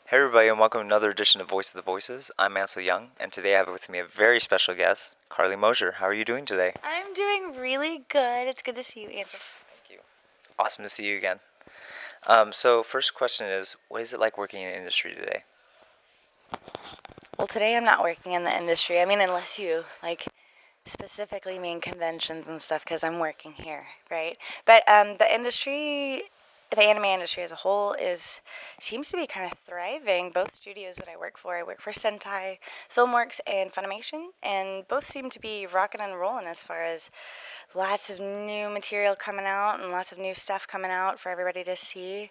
Hey everybody, and welcome to another edition of Voice of the Voices. I'm Ansel Young, and today I have with me a very special guest, Carli Mosier. How are you doing today? I'm doing really good. It's good to see you, Ansel. Thank you. It's awesome to see you again. So first question is, what is it like working in industry today? Well, today I'm not working in the industry. I mean, unless you specifically mean conventions and stuff, because I'm working here, right? But the anime industry as a whole seems to be kind of thriving. Both studios that I work for Sentai, Filmworks, and Funimation, and both seem to be rocking and rolling as far as lots of new material coming out and lots of new stuff coming out for everybody to see.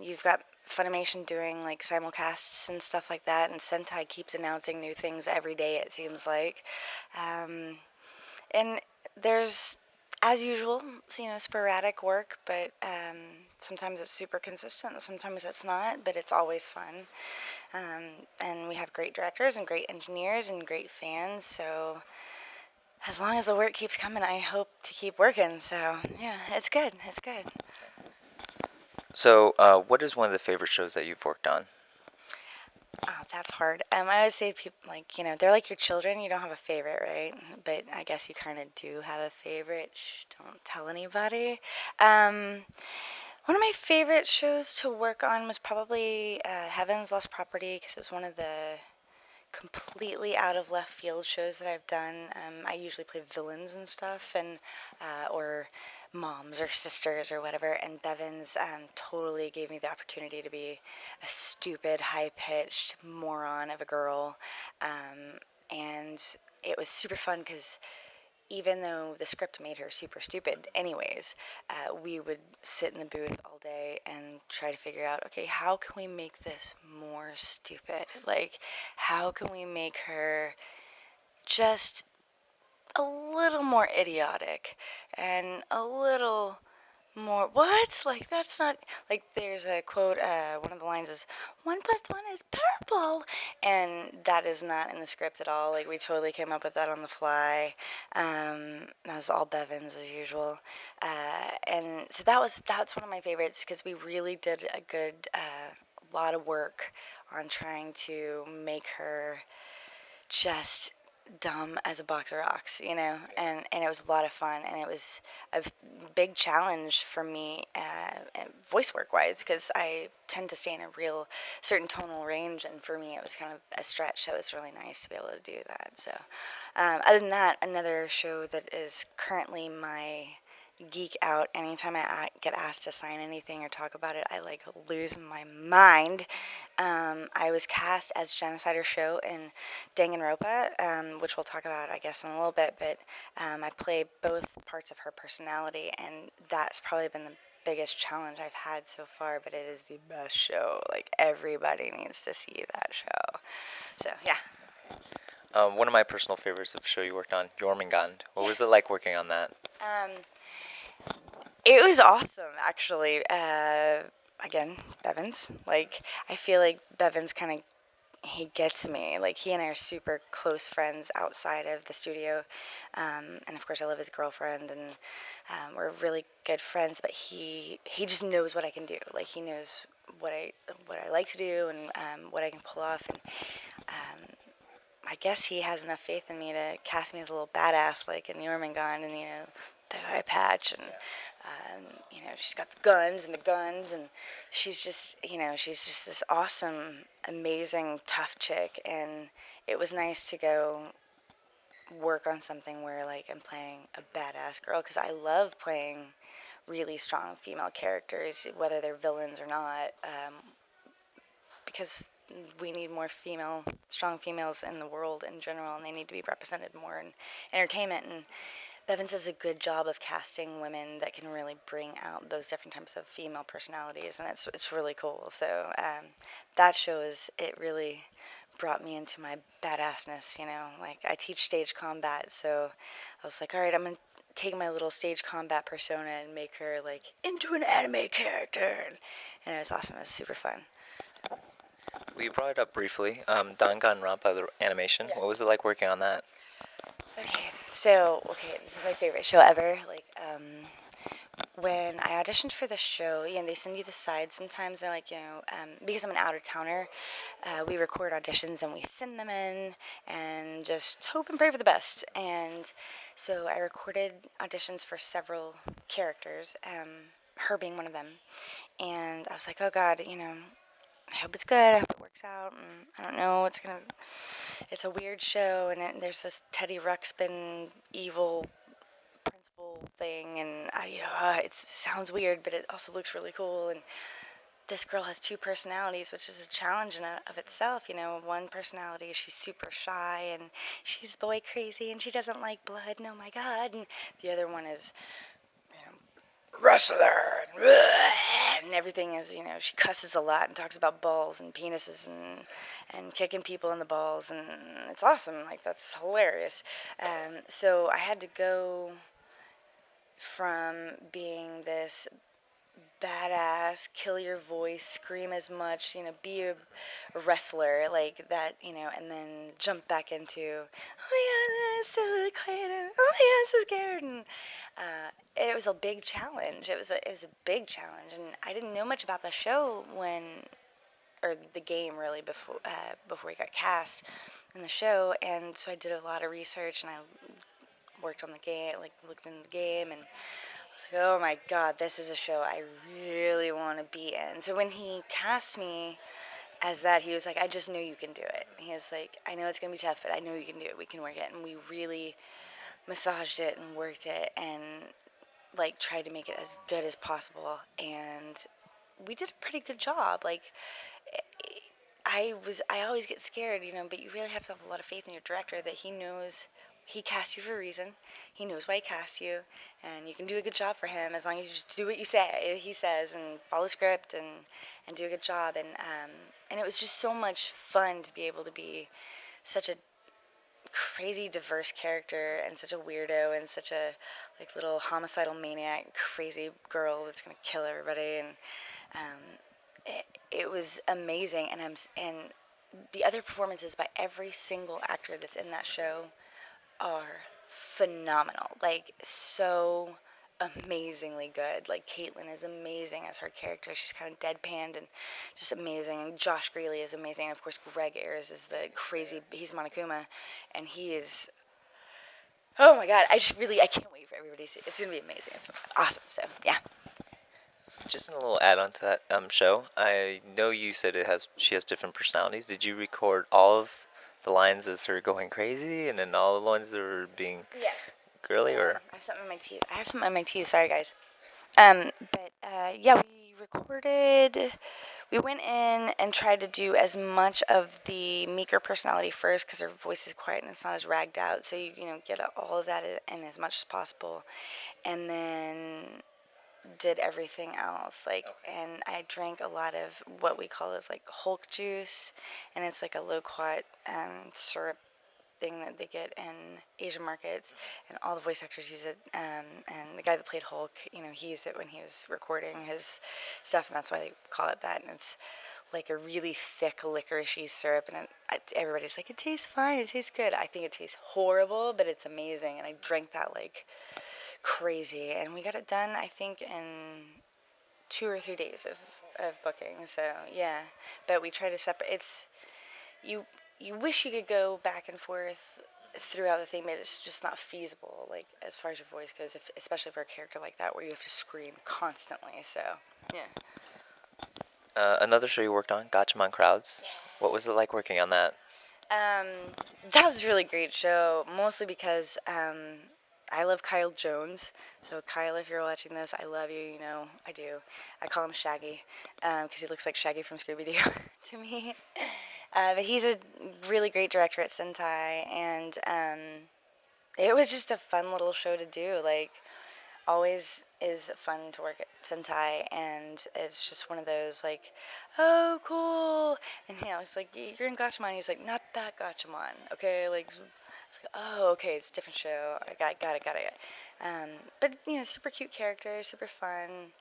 You've got Funimation doing like simulcasts and stuff like that, and Sentai keeps announcing new things every day, it seems like. Um, and there's, as usual, sporadic work, but sometimes it's super consistent, sometimes it's not, but it's always fun. And we have great directors and great engineers and great fans, so as long as the work keeps coming, I hope to keep working. So yeah, it's good. It's good. So, what is one of the favorite shows that you've worked on? Oh, that's hard. I always say to people, like, they're like your children. You don't have a favorite, right? But I guess you kind of do have a favorite. Shh, don't tell anybody. Um, One of my favorite shows to work on was probably Heaven's Lost Property, because it was one of the completely out of left field shows that I've done. I usually play villains and stuff, and or moms or sisters or whatever. And Bevins totally gave me the opportunity to be a stupid, high pitched moron of a girl, and it was super fun because even though the script made her super stupid anyways, we would sit in the booth all day and try to figure out, okay, how can we make this more stupid? Like, how can we make her just a little more idiotic and a little more what? Like, that's not like, there's a quote, one of the lines is 1 plus 1 is purple, and that is not in the script at all. Like, we totally came up with that on the fly. That was all Bevins as usual. And so that's one of my favorites because we really did a good lot of work on trying to make her just dumb as a box of rocks, and it was a lot of fun, and it was a big challenge for me, voice work wise, because I tend to stay in a real certain tonal range, and for me it was kind of a stretch, so it was really nice to be able to do that. So, other than that, another show that is currently my geek out anytime I get asked to sign anything or talk about it. I like lose my mind. I was cast as Genocider Show in Danganronpa, which we'll talk about, I guess, in a little bit. But I play both parts of her personality, and that's probably been the biggest challenge I've had so far. But it is the best show. Like, everybody needs to see that show. So yeah. One of my personal favorites of a show you worked on, Jormungand. What was it Yes. like working on that? Um, It was awesome, actually. Again, Bevins. Like, I feel like Bevins kind of, he gets me. Like, he and I are super close friends outside of the studio. And of course, I love his girlfriend, and we're really good friends. But he just knows what I can do. Like, he knows what I like to do, and what I can pull off. And I guess he has enough faith in me to cast me as a little badass, like in the Ormingond, and the eye patch, and she's got the guns and she's just this awesome, amazing, tough chick, and it was nice to go work on something where, like, I'm playing a badass girl, because I love playing really strong female characters, whether they're villains or not, because we need more strong females in the world in general, and they need to be represented more in entertainment. And Bevins does a good job of casting women that can really bring out those different types of female personalities, and it's really cool. So that show it really brought me into my badassness. Like, I teach stage combat, so I was like, all right, I'm gonna take my little stage combat persona and make her like into an anime character, and it was awesome. It was super fun. We brought it up briefly. Danganronpa, the animation. Yeah. What was it like working on that? Okay, this is my favorite show ever. Like, when I auditioned for the show, they send you the sides. Sometimes they're like, because I'm an out of towner, we record auditions and we send them in and just hope and pray for the best. And so I recorded auditions for several characters, her being one of them. And I was like, oh God, I hope it's good. I hope it works out. And I don't know. It's a weird show, and there's this Teddy Ruxpin evil principal thing, and it sounds weird, but it also looks really cool. And this girl has two personalities, which is a challenge in of itself. One personality, she's super shy and she's boy crazy and she doesn't like blood. And oh my God! And the other one is wrestler and everything is, she cusses a lot and talks about balls and penises and kicking people in the balls, and it's awesome. Like, that's hilarious. So I had to go from being this badass, kill your voice, scream as much, be a wrestler like that, and then jump back into, oh my God, it's so really quiet, and oh my God, I'm so scared, and it was a big challenge. It was a big challenge, and I didn't know much about the show or the game really before we got cast in the show, and so I did a lot of research and I worked on the game, like looked into the game, and I was like, oh my God, this is a show I really want to be in. So when he cast me as that, he was like, I just know you can do it. He was like, I know it's going to be tough, but I know you can do it. We can work it. And we really massaged it and worked it and like tried to make it as good as possible. And we did a pretty good job. Like, I always get scared, but you really have to have a lot of faith in your director that he knows he cast you for a reason. He knows why he cast you, and you can do a good job for him as long as you just do what he says, and follow script and do a good job. And it was just so much fun to be able to be such a crazy diverse character and such a weirdo and such a like little homicidal maniac crazy girl that's gonna kill everybody, and it was amazing. And the other performances by every single actor that's in that show are phenomenal, like so amazingly good. Like, Caitlin is amazing as her character. She's kind of deadpanned and just amazing. And Josh Greeley is amazing. And of course, Greg Ayers is the crazy. He's Monokuma, and he is. Oh my God! I can't wait for everybody to see it. It's gonna be amazing. It's awesome. So yeah. Just in a little add-on to that show, I know you said she has different personalities. Did you record all of the lines as her going crazy, and then all the lines that were being girly, or? I have something in my teeth. Sorry, guys. Yeah, we recorded. We went in and tried to do as much of the meeker personality first because her voice is quiet and it's not as ragged out. So you get all of that in as much as possible, and then did everything else. And I drank a lot of what we call as like Hulk juice, and it's like a loquat syrup thing that they get in Asian markets, and all the voice actors use it. And the guy that played Hulk, he used it when he was recording his stuff, and that's why they call it that. And it's like a really thick licoricey syrup, and everybody's like, it tastes fine, it tastes good. I think it tastes horrible, but it's amazing. And I drank that like crazy, and we got it done, I think, in 2 or 3 days of booking. So yeah, but we try to separate. It's you wish you could go back and forth throughout the thing, but it's just not feasible, like as far as your voice goes, especially for a character like that where you have to scream constantly. So yeah. Another show you worked on, Gatchaman Crowds. What was it like working on that? That was a really great show, mostly because I love Kyle Jones. So Kyle, if you're watching this, I love you. I do. I call him Shaggy because he looks like Shaggy from Scooby-Doo to me. But he's a really great director at Sentai, and it was just a fun little show to do. Like, always is fun to work at Sentai, and it's just one of those, like, oh, cool. And it's like, you're in Gatchaman. He's like, not that Gatchaman, okay? Like, it's like, oh, okay, it's a different show. I got it. But, super cute character, super fun,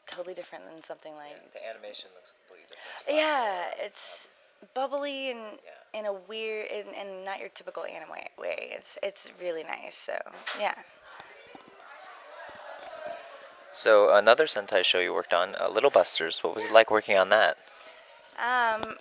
totally different than something like... The animation looks completely different. Yeah, it's bubbly and in a weird, and not your typical anime way. It's really nice, so, yeah. So another Sentai show you worked on, Little Busters. What was it like working on that? Um,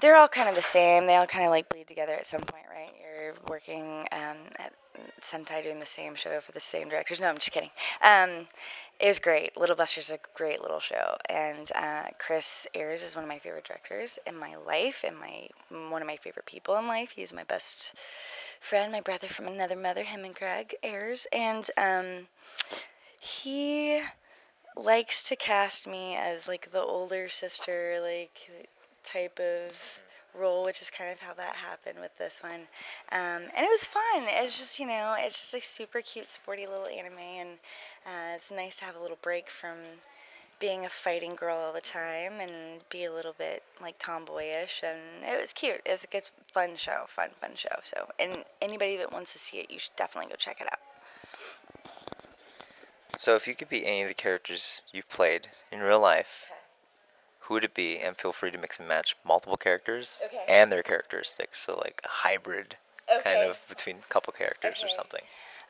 they're all kind of the same. They all kind of like bleed together at some point, right? You're working at Sentai doing the same show for the same directors. No, I'm just kidding. It was great. Little Buster's a great little show, and Chris Ayers is one of my favorite directors in my life, and one of my favorite people in life. He's my best friend, my brother from another mother, him and Greg Ayers, and he likes to cast me as like the older sister, like type of role, which is kind of how that happened with this one. And it was fun. It's just, it's just like super cute, sporty little anime, and it's nice to have a little break from being a fighting girl all the time and be a little bit like tomboyish, and it was cute. It was a good, fun show, fun show. So, and anybody that wants to see it, you should definitely go check it out. So if you could be any of the characters you've played in real life, who would it be? And feel free to mix and match multiple characters Okay. and their characteristics. So like a hybrid kind Okay. of between a couple characters or Okay. something.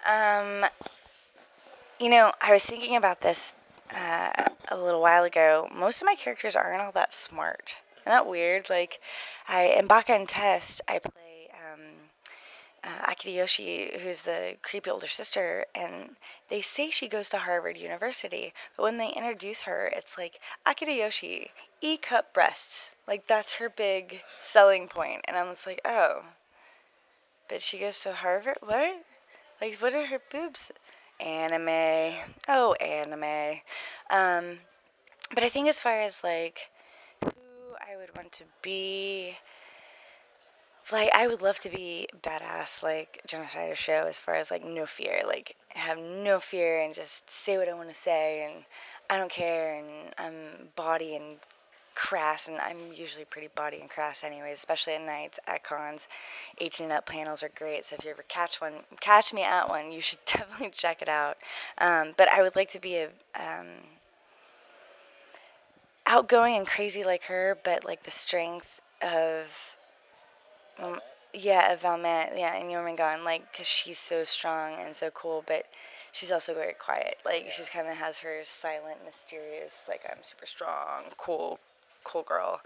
I was thinking about this a little while ago. Most of my characters aren't all that smart. Isn't that weird? Like, in Baka and Test, I play Akira Yoshi, who's the creepy older sister, and they say she goes to Harvard University, but when they introduce her, it's like, Akira Yoshi, E-cup breasts. Like, that's her big selling point. And I'm just like, oh, but she goes to Harvard? What? Like, what are her boobs? Anime. Oh, anime. But I think as far as, like, who I would want to be, like, I would love to be badass, like, Genocide Show, as far as, like, no fear. Like, have no fear and just say what I want to say, and I don't care, and I'm body and crass, and I'm usually pretty body and crass anyways, especially at nights at cons. 18 up panels are great, so if you ever catch me at one, you should definitely check it out. But I would like to be a outgoing and crazy like her, but like the strength of of Valmet, and Jormungand, like, because she's so strong and so cool, but she's also very quiet. Like, she's kind of has her silent, mysterious, like, I'm super strong, cool girl.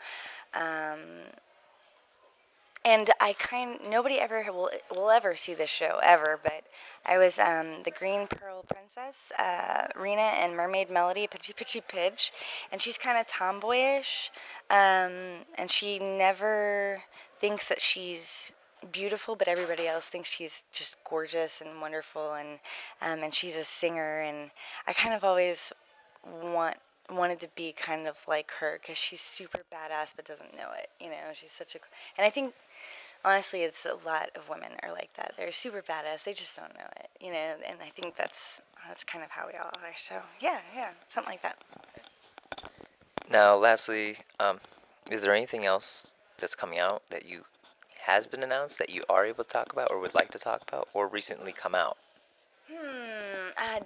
And nobody ever will ever see this show ever, but I was the Green Pearl Princess, Rena and Mermaid Melody, Pitchy Pitchy Pitch, and she's kind of tomboyish, and she never thinks that she's beautiful, but everybody else thinks she's just gorgeous and wonderful, and she's a singer, and I kind of always wanted to be kind of like her because she's super badass but doesn't know it. She's such a, and I think honestly it's a lot of women are like that. They're super badass, they just don't know it. And I think that's kind of how we all are. So yeah, something like that. Now, lastly, is there anything else that's coming out that has been announced that you are able to talk about or would like to talk about or recently come out?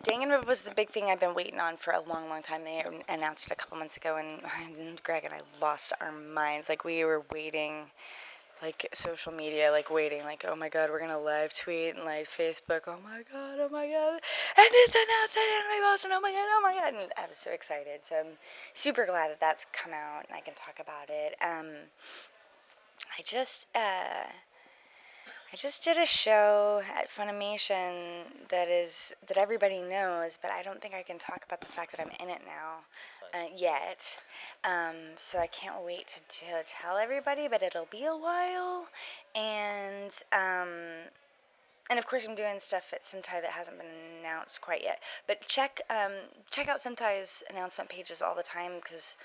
Danganronpa was the big thing I've been waiting on for a long, long time. They announced it a couple months ago, and Greg and I lost our minds. Like, we were waiting, like, social media, like, waiting, like, oh my god, we're gonna live tweet and, like, Facebook, oh my god, and it's announced at Anime Boston, oh my god, and I was so excited. So I'm super glad that that's come out and I can talk about it. I just did a show at Funimation that everybody knows, but I don't think I can talk about the fact that I'm in it now yet. So I can't wait to tell everybody, but it'll be a while. And of course I'm doing stuff at Sentai that hasn't been announced quite yet. But check out Sentai's announcement pages all the time, because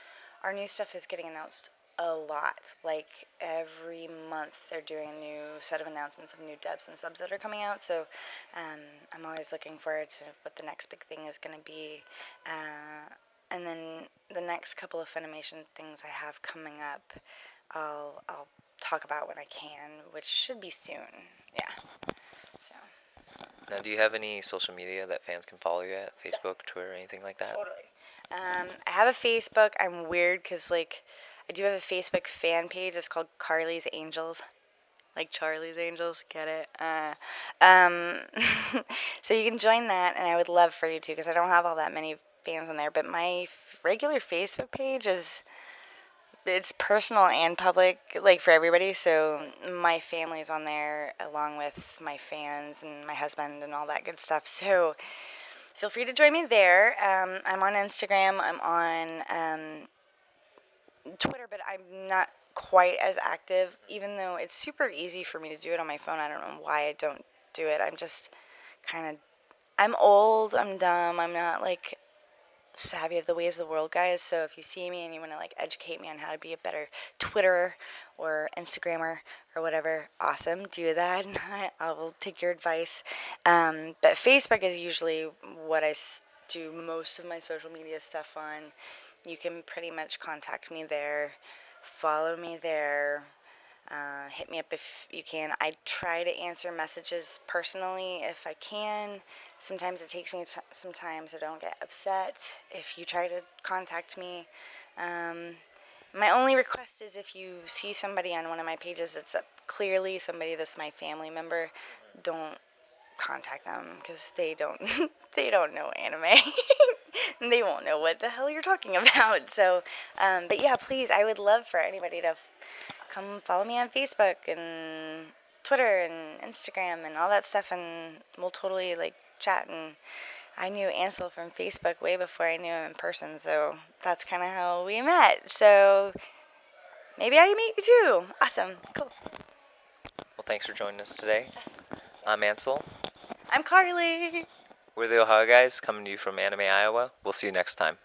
our new stuff is getting announced a lot. Like, every month they're doing a new set of announcements of new dubs and subs that are coming out. So I'm always looking forward to what the next big thing is going to be. And then the next couple of Funimation things I have coming up, I'll talk about when I can, which should be soon. Yeah. So. Now, do you have any social media that fans can follow you at? Facebook, Twitter, anything like that? Totally. I have a Facebook. I'm weird because, like, I do have a Facebook fan page. It's called Carli's Angels. Like Charlie's Angels, get it? So you can join that, and I would love for you to, because I don't have all that many fans on there. But my regular Facebook page it's personal and public, like for everybody. So my family's on there along with my fans and my husband and all that good stuff. So feel free to join me there. I'm on Instagram. I'm on Twitter, but I'm not quite as active, even though it's super easy for me to do it on my phone. I don't know why I don't do it. I'm just kind of, I'm old, I'm dumb, I'm not like savvy of the ways of the world, guys. So if you see me and you want to like educate me on how to be a better Twitterer or Instagrammer or whatever, awesome, do that. I will take your advice. But Facebook is usually what I do most of my social media stuff on. You can pretty much contact me there, follow me there. Hit me up if you can. I try to answer messages personally if I can. Sometimes it takes me some time, so don't get upset if you try to contact me. My only request is if you see somebody on one of my pages that's clearly somebody that's my family member, don't contact them because they don't they don't know anime. They won't know what the hell you're talking about. So, but yeah, please, I would love for anybody to come follow me on Facebook and Twitter and Instagram and all that stuff, and we'll totally like chat. And I knew Ansel from Facebook way before I knew him in person, so that's kind of how we met. So maybe I can meet you too. Awesome, cool. Well, thanks for joining us today. Awesome. I'm Ansel. I'm Carli. We're the Ohio Guys, coming to you from Anime, Iowa. We'll see you next time.